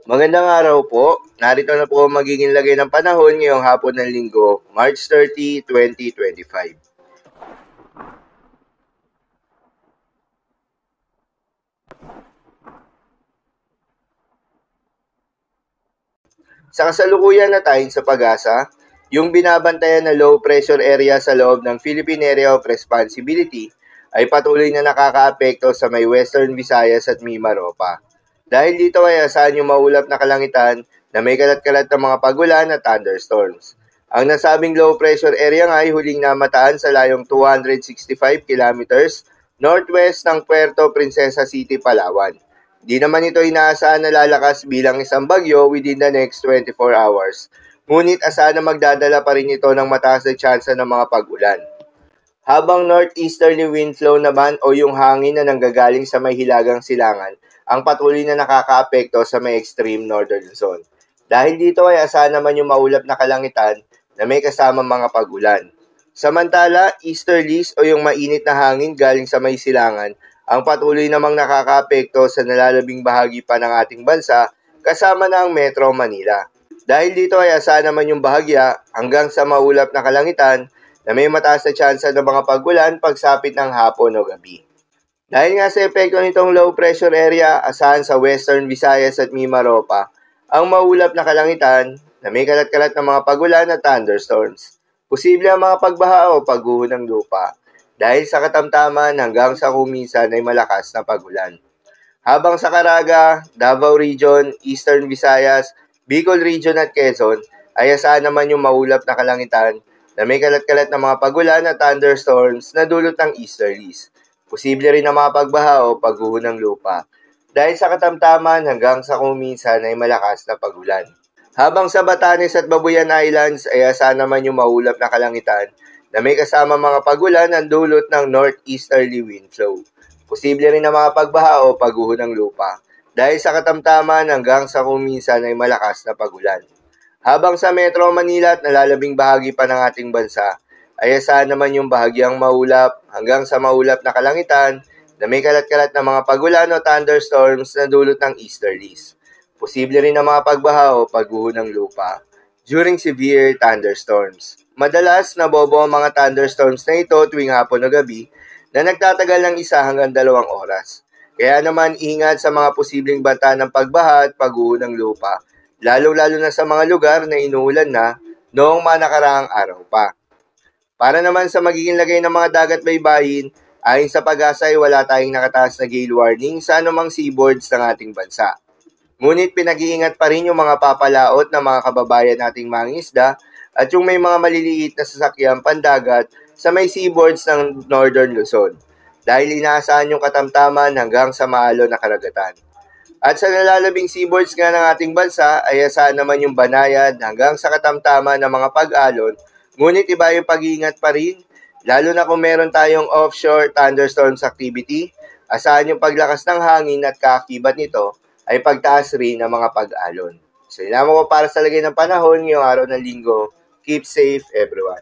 Magandang araw po. Narito na po ang magiging lagay ng panahon ngayong hapon ng linggo, March 30, 2025. Sa kasalukuyan na tayo sa pag-asa, yung binabantayan na low pressure area sa loob ng Philippine Area of Responsibility ay patuloy na nakakaapekto sa may Western Visayas at Mimaropa. Dahil dito ay asahan yung maulap na kalangitan na may kalat-kalat na mga pagulan at thunderstorms. Ang nasabing low pressure area nga ay huling namataan sa layong 265 kilometers northwest ng Puerto Princesa City, Palawan. Di naman ito inaasahan na lalakas bilang isang bagyo within the next 24 hours. Ngunit asahan na magdadala pa rin ito ng mataas na tsansa ng mga pag-ulan. Habang northeasterly wind flow naman o yung hangin na nanggagaling sa may hilagang silangan ang patuloy na nakakaapekto sa may extreme northern zone. Dahil dito ay asahan naman yung maulap na kalangitan na may kasamang mga pag-ulan. Samantala, easterlies o yung mainit na hangin galing sa may silangan ang patuloy namang nakakaapekto sa nalalabing bahagi pa ng ating bansa kasama na ang Metro Manila. Dahil dito ay asahan naman yung bahagya hanggang sa maulap na kalangitan na may mataas na tsansa ng mga pag-ulan pagsapit ng hapon o gabi. Dahil nga sa epekto nitong low pressure area, asahan sa Western Visayas at Mimaropa ang maulap na kalangitan na may kalat-kalat na mga pag-ulan at thunderstorms. Posible ang mga pagbaha o pagguho ng lupa dahil sa katamtaman hanggang sa kuminsan ay malakas na pag-ulan. Habang sa Caraga, Davao Region, Eastern Visayas, Bicol Region at Quezon ay asahan naman yung maulap na kalangitan na may kalat-kalat na mga pag-ulan at thunderstorms na dulot ng easterlies. Posible rin na mga pagbaha o pagguho ng lupa dahil sa katamtaman hanggang sa kuminsan ay malakas na pag-ulan. Habang sa Batanes at Babuyan Islands ay asahan naman yung maulap na kalangitan na may kasama mga pag-ulan ang dulot ng northeasterly wind flow. Posible rin na mga pagbaha o pagguho ng lupa dahil sa katamtaman hanggang sa kuminsan ay malakas na pag-ulan. Habang sa Metro Manila at nalalabing bahagi pa ng ating bansa, ay asahan naman yung bahagyang maulap hanggang sa maulap na kalangitan na may kalat-kalat na mga pag-ulan o thunderstorms na dulot ng easterlies. Posible rin na mga pagbaha o pagguho ng lupa during severe thunderstorms. Madalas nabobo ang mga thunderstorms na ito tuwing hapon o gabi na nagtatagal ng 1 hanggang 2 oras. Kaya naman ingat sa mga posibleng banta ng pagbaha at pagguho ng lupa, lalo-lalo na sa mga lugar na inuulan na noong manakaraang araw pa. Para naman sa magiging lagay ng mga dagat baybayin, ayon sa pag-asa ay wala tayong nakataas na gale warning sa anumang seaboards ng ating bansa. Ngunit pinag-iingat pa rin yung mga papalaot ng mga kababayan nating mangingisda at yung may mga maliliit na sasakyan pandagat sa may seaboards ng Northern Luzon dahil inaasahan yung katamtaman hanggang sa maalon na karagatan. At sa nalalabing seaboards nga ng ating bansa ay asahan naman yung banayad hanggang sa katamtaman ng mga pag-alon, ngunit iba yung pag-iingat pa rin, lalo na kung meron tayong offshore thunderstorms activity, asahan yung paglakas ng hangin at kaakibat nito ay pagtaas rin ng mga pag-alon. So, yun lamang po para sa lagay ng panahon ngayong araw ng linggo. Keep safe, everyone.